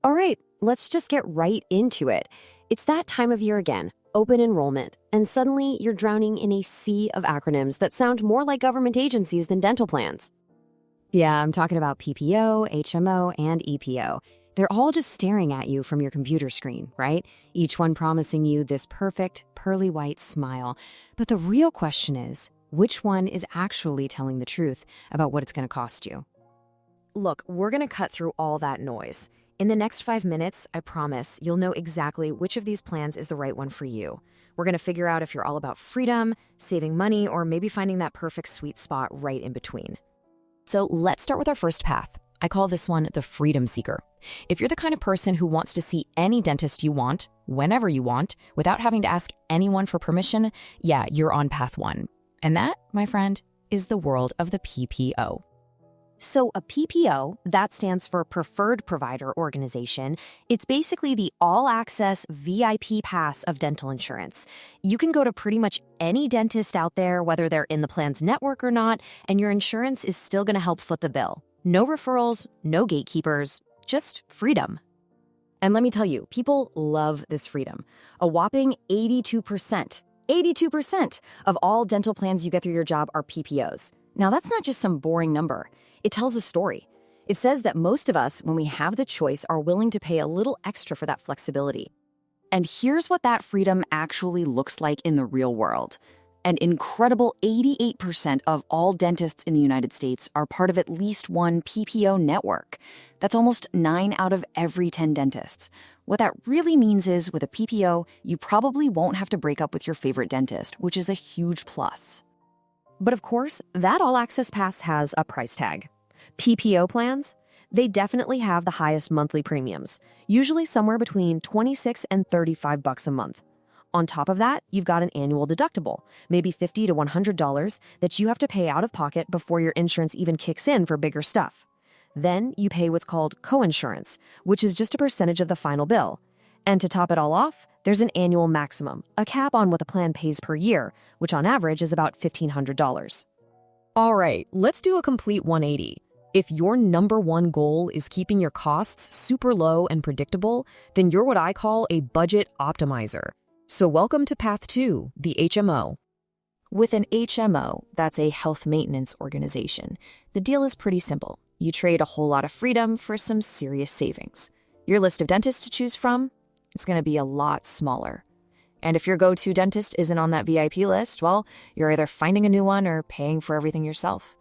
All right, let's just get right into it. It's that time of year again, open enrollment, and suddenly you're drowning in a sea of acronyms that sound more like government agencies than dental plans. Yeah, I'm talking about PPO, HMO, and EPO. They're all just staring at you from your computer screen, right? Each one promising you this perfect, pearly white smile. But the real question is, which one is actually telling the truth about what it's going to cost you? Look, we're going to cut through all that noise. In the next 5 minutes, I promise you'll know exactly which of these plans is the right one for you. We're going to figure out if you're all about freedom, saving money, or maybe finding that perfect sweet spot right in between. So let's start with our first path. I call this one the freedom seeker. If you're the kind of person who wants to see any dentist you want, whenever you want, without having to ask anyone for permission, yeah, you're on path one. And that, my friend, is the world of the PPO. So a PPO, that stands for Preferred Provider Organization. It's basically the all-access VIP pass of dental insurance. You can go to pretty much any dentist out there, whether they're in the plan's network or not, and your insurance is still going to help foot the bill. No referrals, no gatekeepers, just freedom. And let me tell you, people love this freedom. A whopping 82%. 82% of all dental plans you get through your job are PPOs. Now, that's not just some boring number. It tells a story. It says that most of us, when we have the choice, are willing to pay a little extra for that flexibility. And here's what that freedom actually looks like in the real world. An incredible 88% of all dentists in the United States are part of at least one PPO network. That's almost 9 out of every 10 dentists. What that really means is, with a PPO, you probably won't have to break up with your favorite dentist, which is a huge plus. But of course, that all-access pass has a price tag. PPO plans, they definitely have the highest monthly premiums, usually somewhere between $26 and $35 a month. On top of that, you've got an annual deductible, maybe $50 to $100 that you have to pay out of pocket before your insurance even kicks in for bigger stuff. Then you pay what's called coinsurance, which is just a percentage of the final bill. And to top it all off, there's an annual maximum, a cap on what the plan pays per year, which on average is about $1,500. All right, let's do a complete 180. If your number one goal is keeping your costs super low and predictable, then you're what I call a budget optimizer. So welcome to Path 2, the HMO. With an HMO, that's a health maintenance organization, the deal is pretty simple. You trade a whole lot of freedom for some serious savings. Your list of dentists to choose from? It's going to be a lot smaller. And if your go-to dentist isn't on that VIP list, well, you're either finding a new one or paying for everything yourself.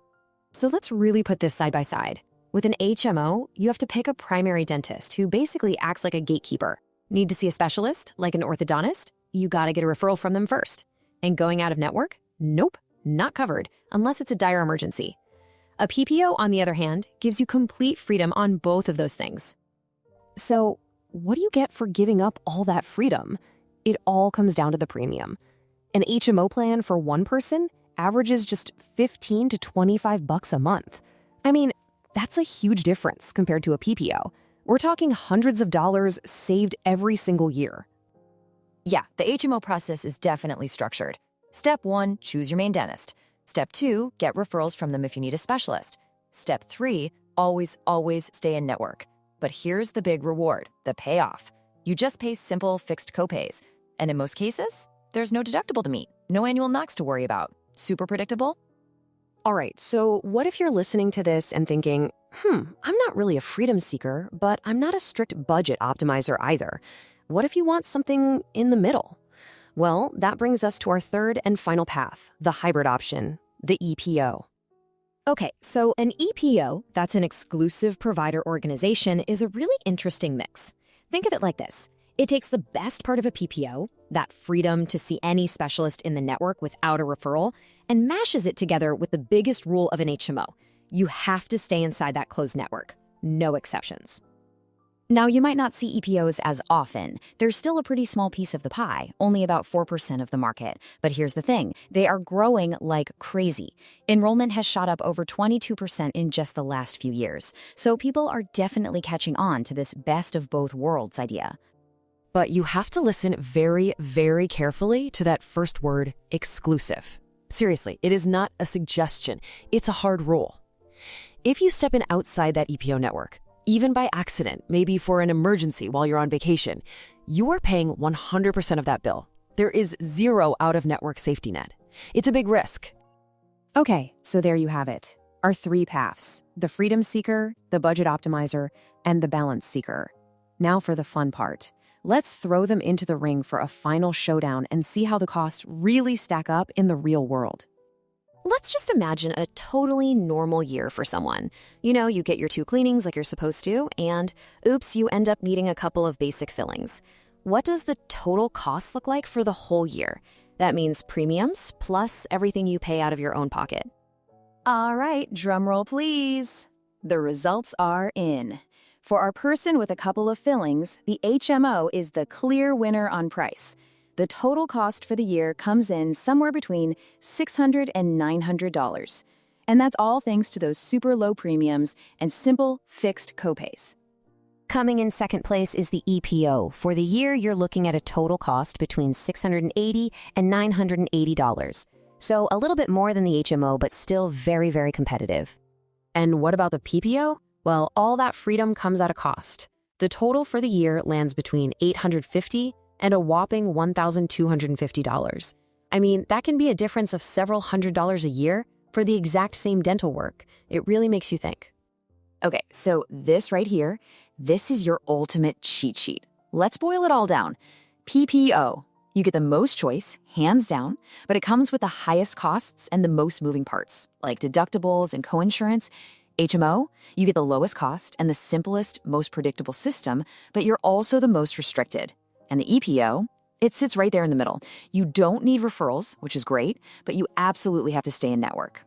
So let's really put this side by side. With an HMO, you have to pick a primary dentist who basically acts like a gatekeeper. Need to see a specialist, like an orthodontist? You gotta get a referral from them first. And going out of network? Nope, not covered, unless it's a dire emergency. A PPO, on the other hand, gives you complete freedom on both of those things. So, what do you get for giving up all that freedom? It all comes down to the premium. An HMO plan for one person averages just $15 to $25 a month. I mean, that's a huge difference compared to a PPO. We're talking hundreds of dollars saved every single year. Yeah, the HMO process is definitely structured. Step 1, choose your main dentist. Step 2, get referrals from them if you need a specialist. Step 3, always stay in network. But here's the big reward, the payoff. You just pay simple, fixed copays. And in most cases, there's no deductible to meet, no annual knocks to worry about. Super predictable? All right, so what if you're listening to this and thinking, I'm not really a freedom seeker, but I'm not a strict budget optimizer either. What if you want something in the middle? Well, that brings us to our third and final path, the hybrid option, the EPO. Okay, so an EPO, that's an exclusive provider organization, is a really interesting mix. Think of it like this. It takes the best part of a PPO, that freedom to see any specialist in the network without a referral, and mashes it together with the biggest rule of an HMO. You have to stay inside that closed network. No exceptions. Now, you might not see EPOs as often. They're still a pretty small piece of the pie, only about 4% of the market. But here's the thing, they are growing like crazy. Enrollment has shot up over 22% in just the last few years. So people are definitely catching on to this best of both worlds idea. But you have to listen very, very carefully to that first word, exclusive. Seriously, it is not a suggestion. It's a hard rule. If you step in outside that EPO network, Even by accident, maybe for an emergency while you're on vacation, you are paying 100% of that bill. There is zero out-of-network safety net. It's a big risk. Okay, so there you have it. Our three paths: the freedom seeker, the budget optimizer, and the balance seeker. Now for the fun part. Let's throw them into the ring for a final showdown and see how the costs really stack up in the real world. Let's just imagine a totally normal year for someone. You get your 2 cleanings like you're supposed to, and oops, you end up needing a couple of basic fillings. What does the total cost look like for the whole year? That means premiums plus everything you pay out of your own pocket. All right, drumroll please. The results are in. For our person with a couple of fillings, the HMO is the clear winner on price. The total cost for the year comes in somewhere between $600 and $900. And that's all thanks to those super low premiums and simple, fixed copays. Coming in second place is the EPO. For the year, you're looking at a total cost between $680 and $980. So a little bit more than the HMO, but still very, very competitive. And what about the PPO? Well, all that freedom comes at a cost. The total for the year lands between $850 and a whopping $1,250. I mean, that can be a difference of several $100s a year for the exact same dental work. It really makes you think. Okay, so this right here, this is your ultimate cheat sheet. Let's boil it all down. PPO. You get the most choice, hands down, but it comes with the highest costs and the most moving parts, like deductibles and coinsurance. HMO, you get the lowest cost and the simplest, most predictable system, but you're also the most restricted. And the EPO, it sits right there in the middle. You don't need referrals, which is great, but you absolutely have to stay in network.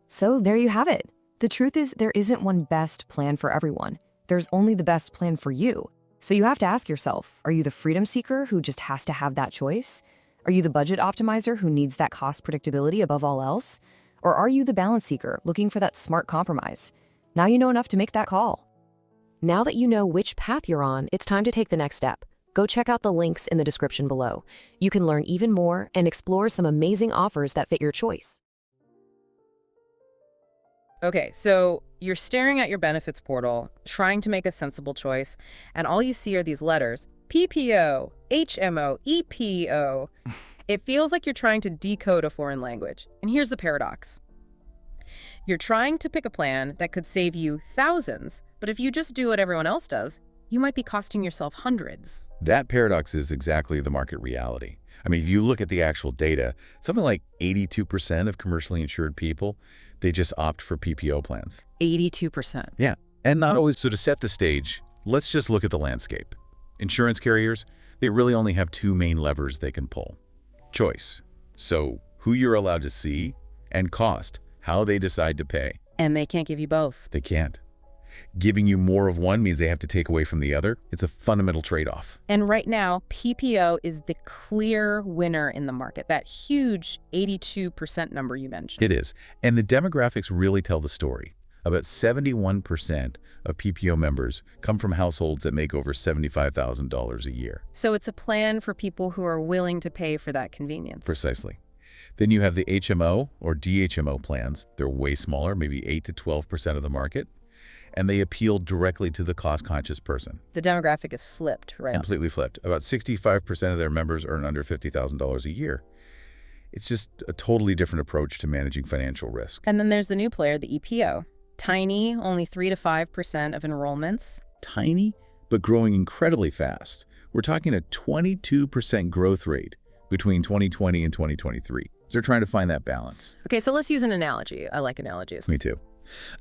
So there you have it. The truth is there isn't one best plan for everyone. There's only the best plan for you. So you have to ask yourself, are you the freedom seeker who just has to have that choice? Are you the budget optimizer who needs that cost predictability above all else? Or are you the balance seeker looking for that smart compromise? Now you know enough to make that call. Now that you know which path you're on, it's time to take the next step. Go check out the links in the description below. You can learn even more and explore some amazing offers that fit your choice. Okay, so you're staring at your benefits portal, trying to make a sensible choice, and all you see are these letters: PPO, HMO, EPO. It feels like you're trying to decode a foreign language. And here's the paradox. You're trying to pick a plan that could save you thousands, but if you just do what everyone else does, you might be costing yourself hundreds. That paradox is exactly the market reality. I mean, if you look at the actual data, something like 82% of commercially insured people, they just opt for PPO plans. 82%. Yeah, and not always. So to set the stage, let's just look at the landscape. Insurance carriers, they really only have 2 main levers they can pull. Choice, so who you're allowed to see, and cost, how they decide to pay. And they can't give you both. They can't. Giving you more of one means they have to take away from the other. It's a fundamental trade-off. And right now, PPO is the clear winner in the market, that huge 82% number you mentioned. It is. And the demographics really tell the story. About 71% of PPO members come from households that make over $75,000 a year. So it's a plan for people who are willing to pay for that convenience. Precisely. Then you have the HMO or DHMO plans. They're way smaller, maybe 8 to 12% of the market. And they appeal directly to the cost-conscious person. The demographic is flipped, right? Completely flipped. About 65% of their members earn under $50,000 a year. It's just a totally different approach to managing financial risk. And then there's the new player, the EPO. Tiny, only 3 to 5% of enrollments. Tiny, but growing incredibly fast. We're talking a 22% growth rate between 2020 and 2023. So they're trying to find that balance. Okay, so let's use an analogy. I like analogies. Me too.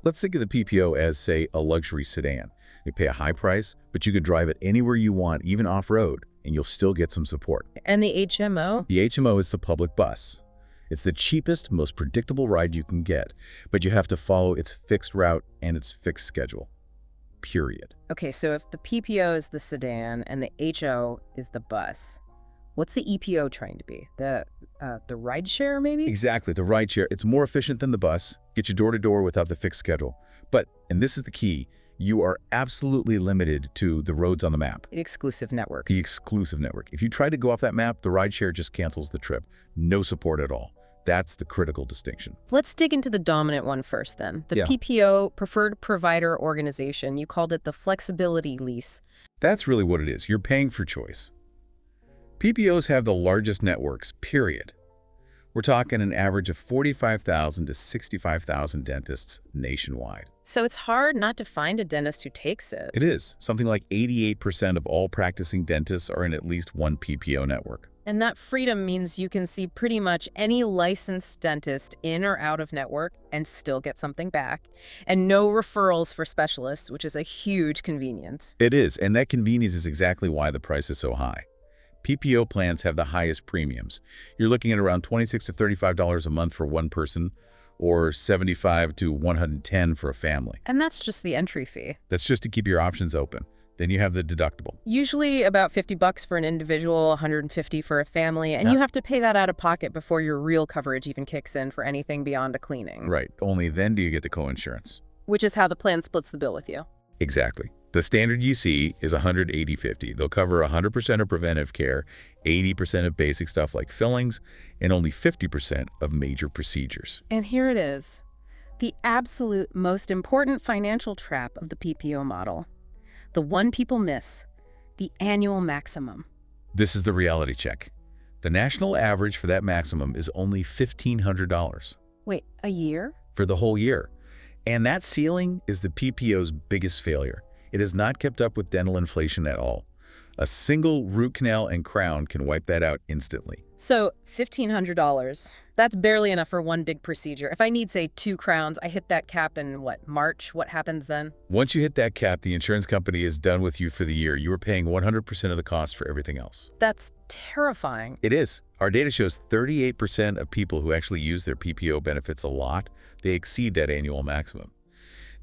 Let's think of the PPO as, say, a luxury sedan. You pay a high price, but you can drive it anywhere you want, even off-road, and you'll still get some support. And the HMO? The HMO is the public bus. It's the cheapest, most predictable ride you can get, but you have to follow its fixed route and its fixed schedule. Period. Okay, so if the PPO is the sedan and the HO is the bus, what's the EPO trying to be? The ride share, maybe? Exactly, the ride share. It's more efficient than the bus, get you door to door without the fixed schedule. But, and this is the key, you are absolutely limited to the roads on the map. The exclusive network. The exclusive network. If you try to go off that map, the ride share just cancels the trip. No support at all. That's the critical distinction. Let's dig into the dominant one first then. The Yeah. PPO, Preferred Provider Organization. You called it the flexibility lease. That's really what it is. You're paying for choice. PPOs have the largest networks, period. We're talking an average of 45,000 to 65,000 dentists nationwide. So it's hard not to find a dentist who takes it. It is. Something like 88% of all practicing dentists are in at least one PPO network. And that freedom means you can see pretty much any licensed dentist in or out of network and still get something back. And no referrals for specialists, which is a huge convenience. It is, and that convenience is exactly why the price is so high. PPO plans have the highest premiums. You're looking at around $26 to $35 a month for one person, or $75 to $110 for a family. And that's just the entry fee. That's just to keep your options open. Then you have the deductible. Usually about $50 for an individual, $150 for a family, and you have to pay that out of pocket before your real coverage even kicks in for anything beyond a cleaning. Right. Only then do you get the coinsurance. Which is how the plan splits the bill with you. Exactly. The standard you see is 180/50. They'll cover 100% of preventive care, 80% of basic stuff like fillings, and only 50% of major procedures. And here it is, the absolute most important financial trap of the PPO model. The one people miss, the annual maximum. This is the reality check. The national average for that maximum is only $1,500 Wait, a year? for the whole year. And that ceiling is the PPO's biggest failure. It has not kept up with dental inflation at all. A single root canal and crown can wipe that out instantly. So $1,500, that's barely enough for one big procedure. If I need, say, 2 crowns, I hit that cap in, March? What happens then? Once you hit that cap, the insurance company is done with you for the year. You are paying 100% of the cost for everything else. That's terrifying. It is. Our data shows 38% of people who actually use their PPO benefits a lot, they exceed that annual maximum.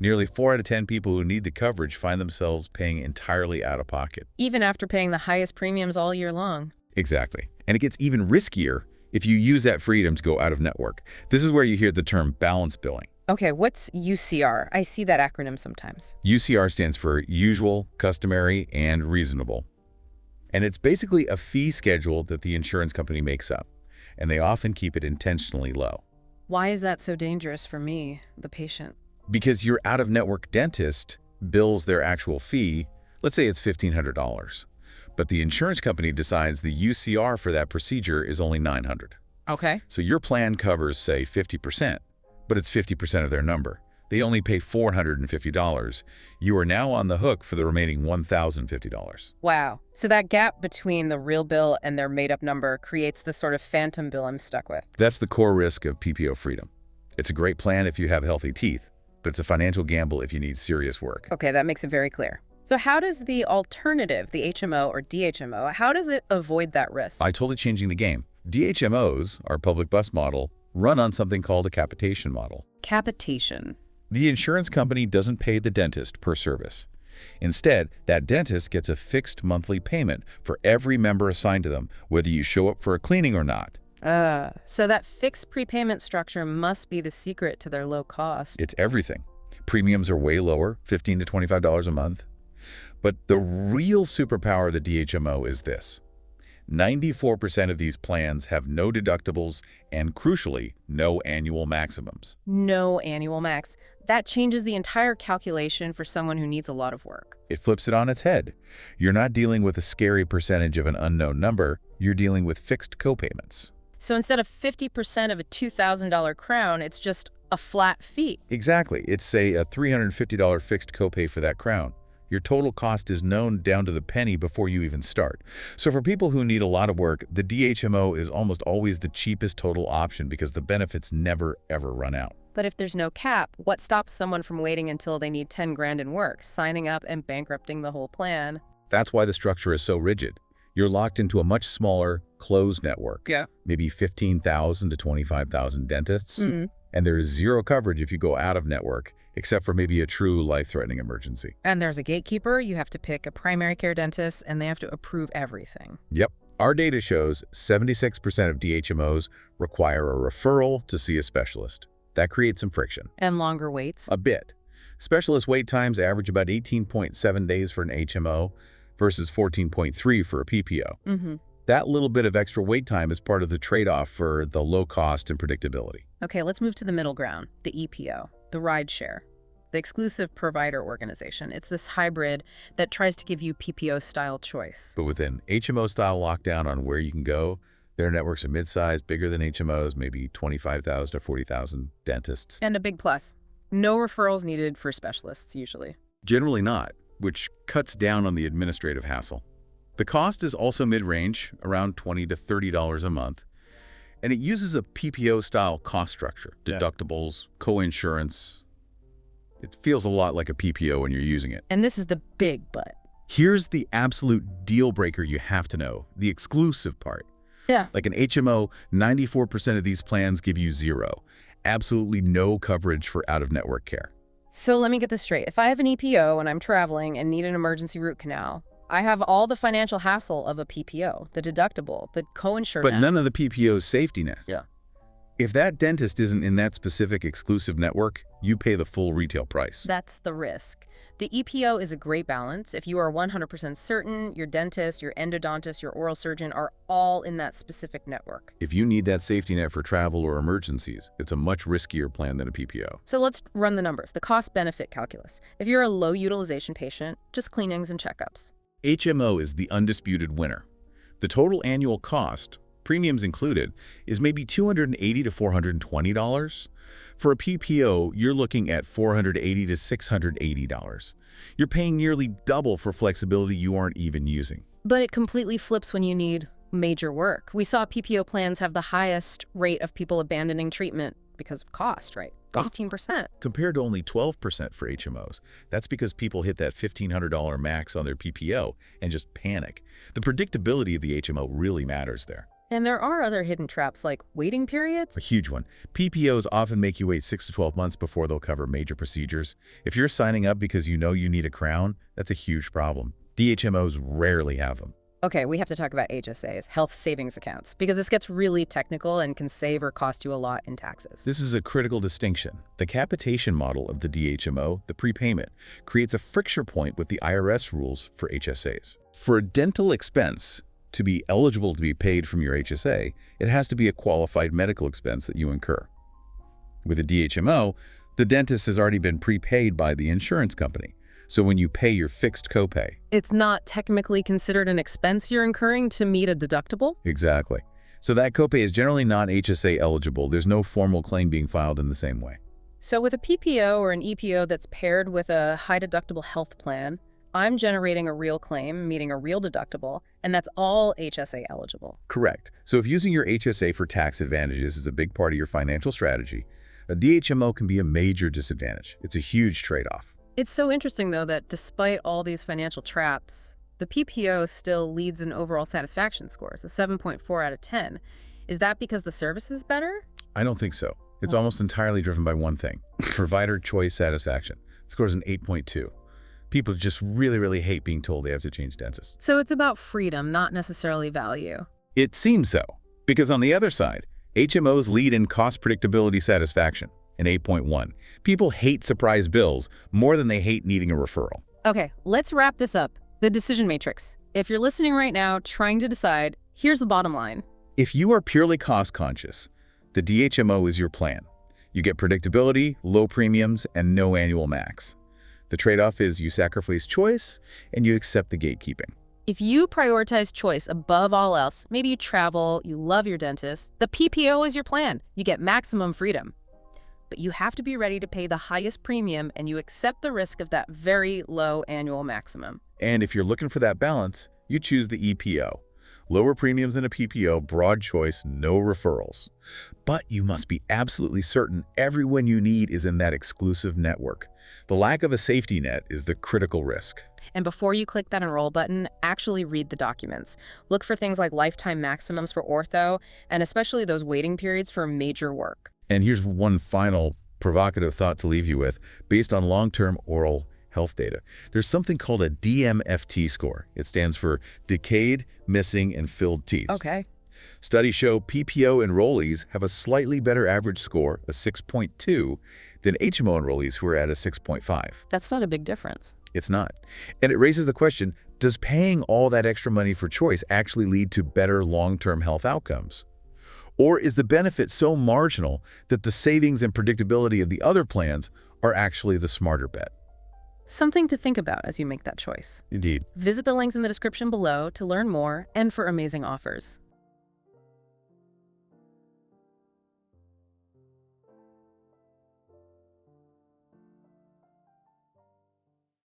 Nearly 4 out of 10 people who need the coverage find themselves paying entirely out of pocket. Even after paying the highest premiums all year long. Exactly. And it gets even riskier if you use that freedom to go out of network. This is where you hear the term balance billing. Okay, what's UCR? I see that acronym sometimes. UCR stands for usual, customary, and reasonable. And it's basically a fee schedule that the insurance company makes up, and they often keep it intentionally low. Why is that so dangerous for me, the patient? Because your out-of-network dentist bills their actual fee, let's say it's $1,500, but the insurance company decides the UCR for that procedure is only $900. Okay. So your plan covers, say, 50%, but it's 50% of their number. They only pay $450. You are now on the hook for the remaining $1,050. Wow. So that gap between the real bill and their made-up number creates the sort of phantom bill I'm stuck with. That's the core risk of PPO freedom. It's a great plan if you have healthy teeth, but it's a financial gamble if you need serious work. Okay, that makes it very clear. So how does the alternative, the HMO or DHMO, how does it avoid that risk? By totally changing the game. DHMOs, our public bus model, run on something called a capitation model. Capitation. The insurance company doesn't pay the dentist per service. Instead, that dentist gets a fixed monthly payment for every member assigned to them, whether you show up for a cleaning or not. So that fixed prepayment structure must be the secret to their low cost. It's everything. Premiums are way lower, $15 to $25 a month. But the real superpower of the DHMO is this. 94% of these plans have no deductibles and, crucially, no annual maximums. No annual max. That changes the entire calculation for someone who needs a lot of work. It flips it on its head. You're not dealing with a scary percentage of an unknown number. You're dealing with fixed copayments. So instead of 50% of a $2,000 crown, it's just a flat fee. Exactly. It's, say, a $350 fixed copay for that crown. Your total cost is known down to the penny before you even start. So for people who need a lot of work, the DHMO is almost always the cheapest total option because the benefits never, ever run out. But if there's no cap, what stops someone from waiting until they need 10 grand in work, signing up and bankrupting the whole plan? That's why the structure is so rigid. You're locked into a much smaller, closed network. Yeah. Maybe 15,000 to 25,000 dentists. Mm-hmm. And there is zero coverage if you go out of network, except for maybe a true life-threatening emergency. And there's a gatekeeper. You have to pick a primary care dentist, and they have to approve everything. Yep. Our data shows 76% of DHMOs require a referral to see a specialist. That creates some friction. And longer waits. A bit. Specialist wait times average about 18.7 days for an HMO versus 14.3 for a PPO. Mm-hmm. That little bit of extra wait time is part of the trade-off for the low cost and predictability. Okay, let's move to the middle ground, the EPO, the rideshare, the exclusive provider organization. It's this hybrid that tries to give you PPO-style choice. But with an HMO-style lockdown on where you can go, their networks are mid-sized, bigger than HMOs, maybe 25,000 to 40,000 dentists. And a big plus, no referrals needed for specialists, usually. Generally not, which cuts down on the administrative hassle. The cost is also mid-range, around $20 to $30 a month, and it uses a PPO-style cost structure, deductibles, co-insurance. It feels a lot like a PPO when you're using it. And this is the big but. Here's the absolute deal breaker you have to know, the exclusive part. Yeah. Like an HMO, 94% of these plans give you zero, absolutely no coverage for out-of-network care. So let me get this straight. If I have an EPO and I'm traveling and need an emergency root canal, I have all the financial hassle of a PPO, the deductible, the co-insurance. But none of the PPO's safety net. Yeah. If that dentist isn't in that specific exclusive network, you pay the full retail price. That's the risk. The EPO is a great balance. If you are 100% certain your dentist, your endodontist, your oral surgeon are all in that specific network. If you need that safety net for travel or emergencies, it's a much riskier plan than a PPO. So let's run the numbers, the cost-benefit calculus. If you're a low-utilization patient, just cleanings and checkups. HMO is the undisputed winner. The total annual cost, premiums included, is maybe $280 to $420. For a PPO, you're looking at $480 to $680. You're paying nearly double for flexibility you aren't even using. But it completely flips when you need major work. We saw PPO plans have the highest rate of people abandoning treatment because of cost, right? 15%. Compared to only 12% for HMOs. That's because people hit that $1,500 max on their PPO and just panic. The predictability of the HMO really matters there. And there are other hidden traps like waiting periods. A huge one. PPOs often make you wait 6 to 12 months before they'll cover major procedures. If you're signing up because you know you need a crown, that's a huge problem. DHMOs rarely have them. Okay, we have to talk about HSAs, health savings accounts, because this gets really technical and can save or cost you a lot in taxes. This is a critical distinction. The capitation model of the DHMO, the prepayment, creates a friction point with the IRS rules for HSAs. For a dental expense to be eligible to be paid from your HSA, it has to be a qualified medical expense that you incur. With a DHMO, the dentist has already been prepaid by the insurance company. So when you pay your fixed copay, It's not technically considered an expense you're incurring to meet a deductible? exactly. So that copay is generally not HSA eligible. There's no formal claim being filed in the same way. So with a PPO or an EPO that's paired with a high deductible health plan, I'm generating a real claim, meeting a real deductible, and that's all HSA eligible. Correct. So if using your HSA for tax advantages is a big part of your financial strategy, a DHMO can be a major disadvantage. It's a huge trade-off. It's so interesting, though, that despite all these financial traps, the PPO still leads in overall satisfaction scores, a 7.4 out of 10. Is that because the service is better? I don't think so. It's almost entirely driven by one thing, provider choice satisfaction. It scores an 8.2. People just really hate being told they have to change dentists. So it's about freedom, not necessarily value. It seems so, because on the other side, HMOs lead in cost predictability satisfaction, an 8.1. People hate surprise bills more than they hate needing a referral. Okay, let's wrap this up. The decision matrix. If you're listening right now, trying to decide, here's the bottom line. If you are purely cost conscious, the DHMO is your plan. You get predictability, low premiums, and no annual max. The trade-off is you sacrifice choice and you accept the gatekeeping. If you prioritize choice above all else, maybe you travel, you love your dentist, the PPO is your plan. You get maximum freedom. But you have to be ready to pay the highest premium and you accept the risk of that very low annual maximum. And if you're looking for that balance, you choose the EPO. Lower premiums than a PPO, broad choice, no referrals. But you must be absolutely certain everyone you need is in that exclusive network. The lack of a safety net is the critical risk. And before you click that enroll button, actually read the documents. Look for things like lifetime maximums for ortho, and especially those waiting periods for major work. And here's one final provocative thought to leave you with. Based on long-term oral health data, there's something called a DMFT score. It stands for decayed, missing, and filled teeth. Okay. Studies show PPO enrollees have a slightly better average score, a 6.2, than HMO enrollees who are at a 6.5. That's not a big difference. It's not. And it raises the question, Does paying all that extra money for choice actually lead to better long-term health outcomes? Or is the benefit so marginal that the savings and predictability of the other plans are actually the smarter bet? Something to think about as you make that choice. Indeed. Visit the links in the description below to learn more and for amazing offers.